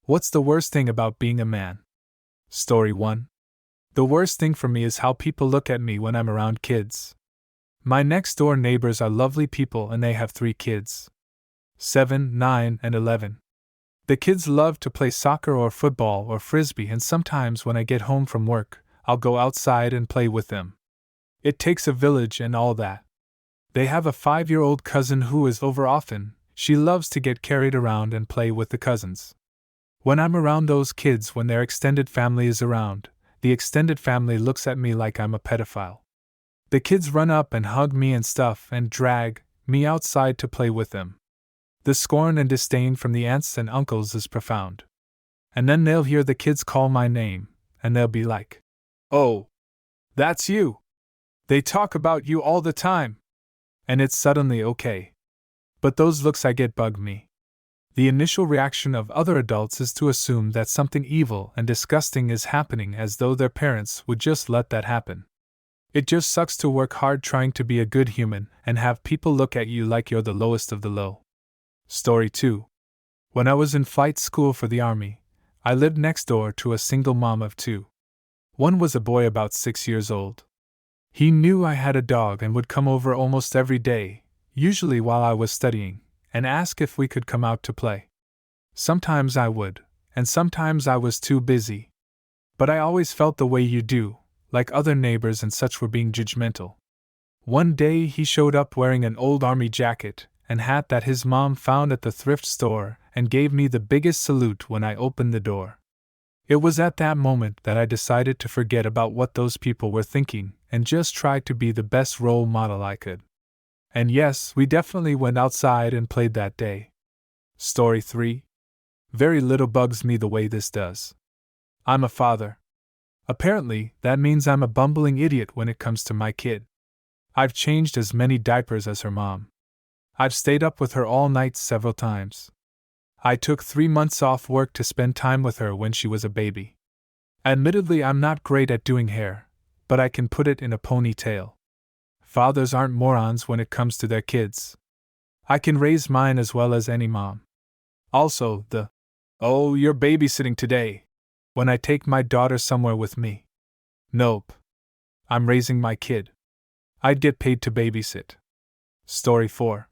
What's the worst thing about being a man? Story 1. The worst thing for me is how people look at me when I'm around kids. My next door neighbors are lovely people and they have 3 kids. 7, 9, and 11. The kids love to play soccer or football or frisbee, and sometimes when I get home from work, I'll go outside and play with them. It takes a village and all that. They have a 5-year-old cousin who is over often. She loves to get carried around and play with the cousins. When I'm around those kids when their extended family is around, the extended family looks at me like I'm a pedophile. The kids run up and hug me and stuff and drag me outside to play with them. The scorn and disdain from the aunts and uncles is profound. And then they'll hear the kids call my name, and they'll be like, "Oh, that's you. They talk about you all the time." And it's suddenly okay. But those looks I get bug me. The initial reaction of other adults is to assume that something evil and disgusting is happening, as though their parents would just let that happen. It just sucks to work hard trying to be a good human and have people look at you like you're the lowest of the low. Story 2. When I was in flight school for the Army, I lived next door to a single mom of 2. One was a boy about 6 years old. He knew I had a dog and would come over almost every day, usually while I was studying, and ask if we could come out to play. Sometimes I would, and sometimes I was too busy. But I always felt the way you do, like other neighbors and such were being judgmental. One day he showed up wearing an old army jacket and hat that his mom found at the thrift store and gave me the biggest salute when I opened the door. It was at that moment that I decided to forget about what those people were thinking and just try to be the best role model I could. And yes, we definitely went outside and played that day. Story 3. Very little bugs me the way this does. I'm a father. Apparently, that means I'm a bumbling idiot when it comes to my kid. I've changed as many diapers as her mom. I've stayed up with her all night several times. I took 3 months off work to spend time with her when she was a baby. Admittedly, I'm not great at doing hair, but I can put it in a ponytail. Fathers aren't morons when it comes to their kids. I can raise mine as well as any mom. Also, "Oh, you're babysitting today," when I take my daughter somewhere with me. Nope. I'm raising my kid. I'd get paid to babysit. Story 4.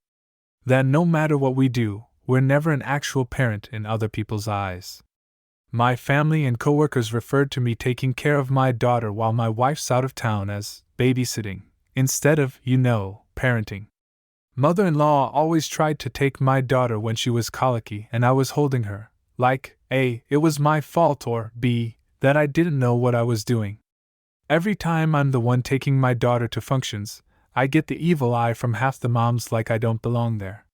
That no matter what we do, we're never an actual parent in other people's eyes. My family and coworkers referred to me taking care of my daughter while my wife's out of town as babysitting, instead of, parenting. Mother-in-law always tried to take my daughter when she was colicky and I was holding her, like, A, it was my fault, or B, that I didn't know what I was doing. Every time I'm the one taking my daughter to functions, I get the evil eye from half the moms like I don't belong there.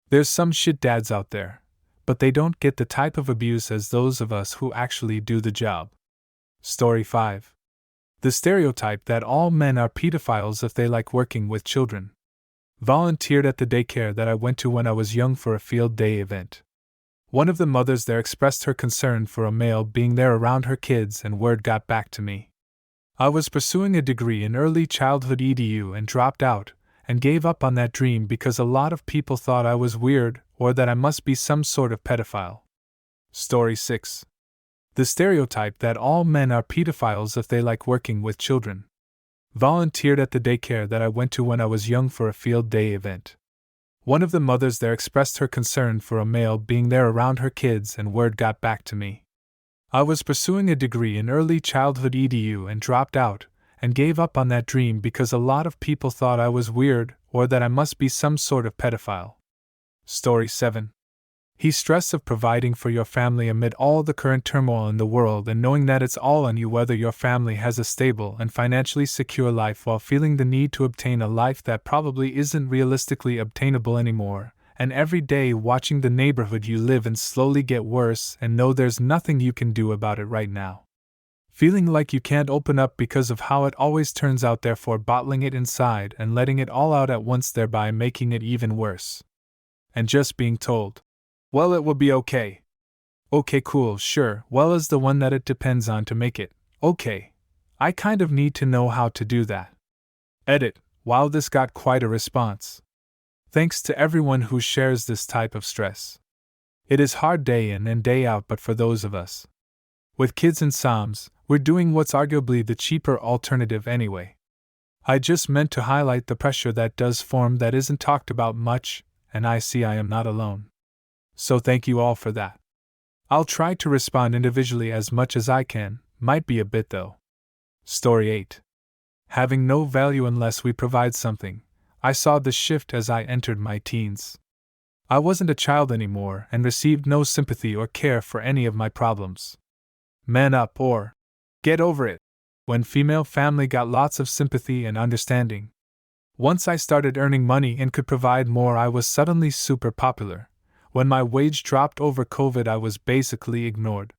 There's some shit dads out there, but they don't get the type of abuse as those of us who actually do the job. Story 5. The stereotype that all men are pedophiles if they like working with children. Volunteered at the daycare that I went to when I was young for a field day event. One of the mothers there expressed her concern for a male being there around her kids, and word got back to me. I was pursuing a degree in early childhood EDU and dropped out, and gave up on that dream because a lot of people thought I was weird or that I must be some sort of pedophile. Story 6. The stereotype that all men are pedophiles if they like working with children. Volunteered at the daycare that I went to when I was young for a field day event. One of the mothers there expressed her concern for a male being there around her kids, and word got back to me. I was pursuing a degree in early childhood EDU and dropped out, and gave up on that dream because a lot of people thought I was weird or that I must be some sort of pedophile. Story 7. He stress of providing for your family amid all the current turmoil in the world and knowing that it's all on you whether your family has a stable and financially secure life, while feeling the need to obtain a life that probably isn't realistically obtainable anymore, and every day watching the neighborhood you live in slowly get worse and know there's nothing you can do about it right now. Feeling like you can't open up because of how it always turns out, therefore bottling it inside and letting it all out at once, thereby making it even worse. And just being told, "Well, it will be okay." Okay, cool, sure, well is the one that it depends on to make it okay. I kind of need to know how to do that. Edit. Wow, this got quite a response. Thanks to everyone who shares this type of stress. It is hard day in and day out, but for those of us with kids and Psalms, we're doing what's arguably the cheaper alternative anyway. I just meant to highlight the pressure that does form that isn't talked about much, and I see I am not alone. So thank you all for that. I'll try to respond individually as much as I can, might be a bit though. Story 8. Having no value unless we provide something. I saw the shift as I entered my teens. I wasn't a child anymore and received no sympathy or care for any of my problems. Man up or get over it. When female family got lots of sympathy and understanding. Once I started earning money and could provide more, I was suddenly super popular. When my wage dropped over COVID, I was basically ignored.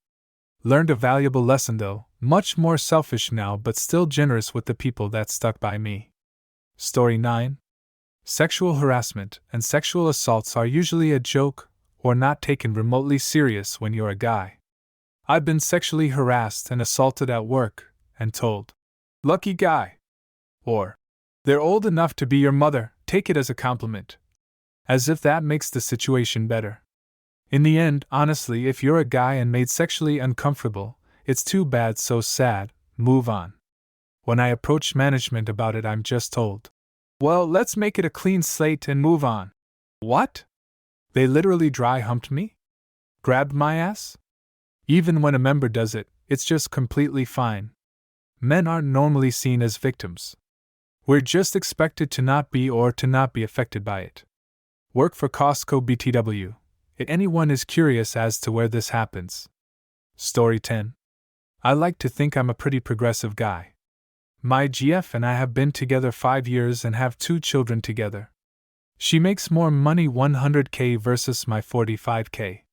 Learned a valuable lesson though, much more selfish now but still generous with the people that stuck by me. Story 9. Sexual harassment and sexual assaults are usually a joke or not taken remotely serious when you're a guy. I've been sexually harassed and assaulted at work and told, "Lucky guy," or "They're old enough to be your mother, take it as a compliment." As if that makes the situation better. In the end, honestly, if you're a guy and made sexually uncomfortable, it's too bad, so sad, move on. When I approach management about it, I'm just told, "Well, let's make it a clean slate and move on." What? They literally dry humped me? Grabbed my ass? Even when a member does it, it's just completely fine. Men aren't normally seen as victims. We're just expected to not be affected by it. Work for Costco BTW. If anyone is curious as to where this happens. Story 10. I like to think I'm a pretty progressive guy. My GF and I have been together 5 years and have 2 children together. She makes more money, $100K versus my $45K.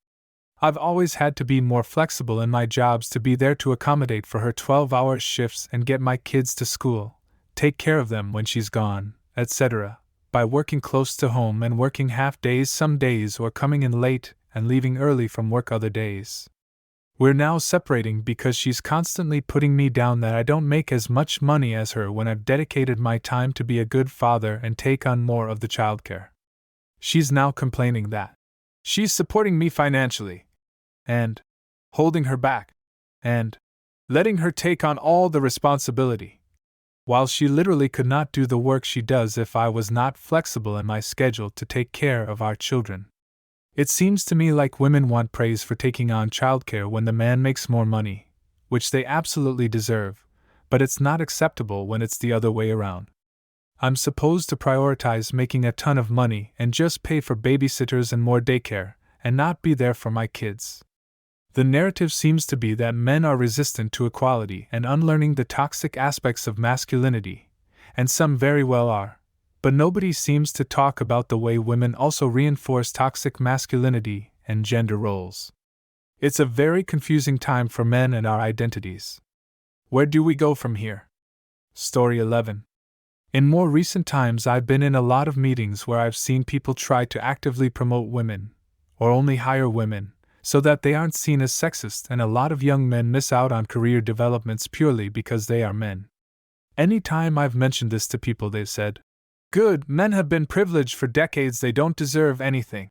I've always had to be more flexible in my jobs to be there to accommodate for her 12-hour shifts and get my kids to school, take care of them when she's gone, etc., by working close to home and working half days some days or coming in late and leaving early from work other days. We're now separating because she's constantly putting me down that I don't make as much money as her when I've dedicated my time to be a good father and take on more of the childcare. She's now complaining that she's supporting me financially, and holding her back, and letting her take on all the responsibility, while she literally could not do the work she does if I was not flexible in my schedule to take care of our children. It seems to me like women want praise for taking on childcare when the man makes more money, which they absolutely deserve, but it's not acceptable when it's the other way around. I'm supposed to prioritize making a ton of money and just pay for babysitters and more daycare, and not be there for my kids. The narrative seems to be that men are resistant to equality and unlearning the toxic aspects of masculinity, and some very well are, but nobody seems to talk about the way women also reinforce toxic masculinity and gender roles. It's a very confusing time for men and our identities. Where do we go from here? Story 11. In more recent times, I've been in a lot of meetings where I've seen people try to actively promote women, or only hire women, so that they aren't seen as sexist, and a lot of young men miss out on career developments purely because they are men. Anytime I've mentioned this to people, they've said, "Good, men have been privileged for decades, they don't deserve anything."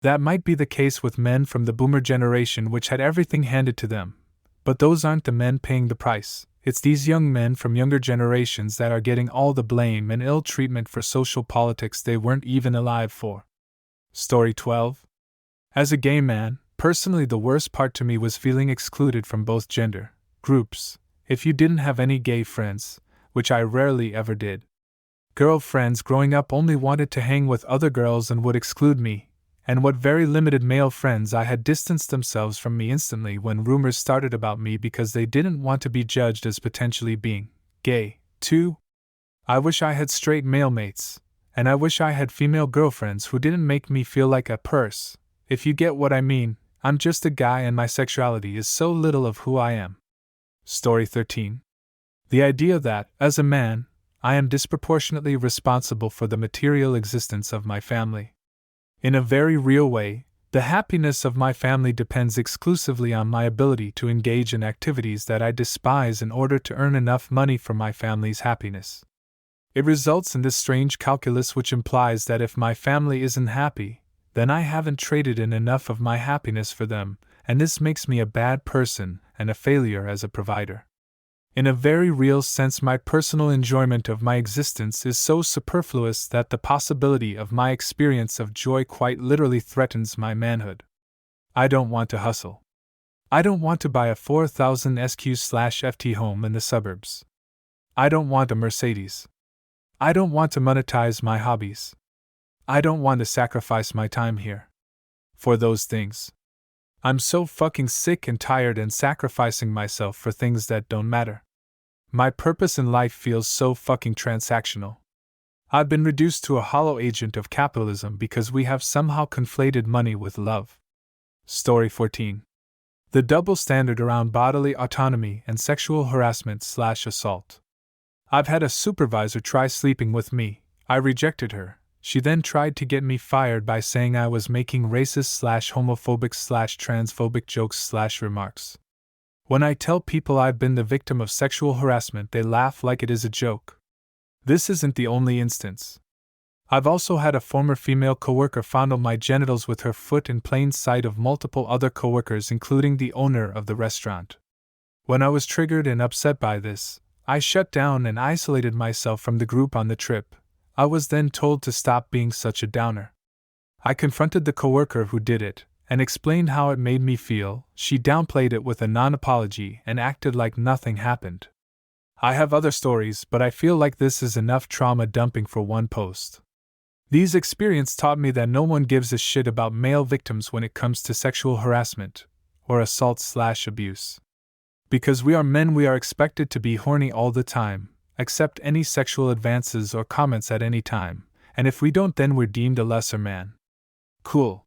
That might be the case with men from the boomer generation, which had everything handed to them, but those aren't the men paying the price. It's these young men from younger generations that are getting all the blame and ill treatment for social politics they weren't even alive for. Story 12. As a gay man, personally, the worst part to me was feeling excluded from both gender groups. If you didn't have any gay friends, which I rarely ever did. Girlfriends growing up only wanted to hang with other girls and would exclude me, and what very limited male friends I had distanced themselves from me instantly when rumors started about me because they didn't want to be judged as potentially being gay, too. I wish I had straight male mates, and I wish I had female girlfriends who didn't make me feel like a purse. If you get what I mean, I'm just a guy and my sexuality is so little of who I am. Story 13. The idea that, as a man, I am disproportionately responsible for the material existence of my family. In a very real way, the happiness of my family depends exclusively on my ability to engage in activities that I despise in order to earn enough money for my family's happiness. It results in this strange calculus which implies that if my family isn't happy, then I haven't traded in enough of my happiness for them, and this makes me a bad person and a failure as a provider. In a very real sense, my personal enjoyment of my existence is so superfluous that the possibility of my experience of joy quite literally threatens my manhood. I don't want to hustle. I don't want to buy a 4,000 SQ/FT home in the suburbs. I don't want a Mercedes. I don't want to monetize my hobbies. I don't want to sacrifice my time here for those things. I'm so fucking sick and tired and sacrificing myself for things that don't matter. My purpose in life feels so fucking transactional. I've been reduced to a hollow agent of capitalism because we have somehow conflated money with love. Story 14. The double standard around bodily autonomy and sexual harassment/assault. I've had a supervisor try sleeping with me. I rejected her. She then tried to get me fired by saying I was making racist/homophobic/transphobic jokes/remarks. When I tell people I've been the victim of sexual harassment, they laugh like it is a joke. This isn't the only instance. I've also had a former female coworker fondle my genitals with her foot in plain sight of multiple other coworkers, including the owner of the restaurant. When I was triggered and upset by this, I shut down and isolated myself from the group on the trip. I was then told to stop being such a downer. I confronted the coworker who did it, and explained how it made me feel. She downplayed it with a non-apology and acted like nothing happened. I have other stories, but I feel like this is enough trauma dumping for one post. These experiences taught me that no one gives a shit about male victims when it comes to sexual harassment or assault/abuse. Because we are men, we are expected to be horny all the time, accept any sexual advances or comments at any time, and if we don't, then we're deemed a lesser man. Cool.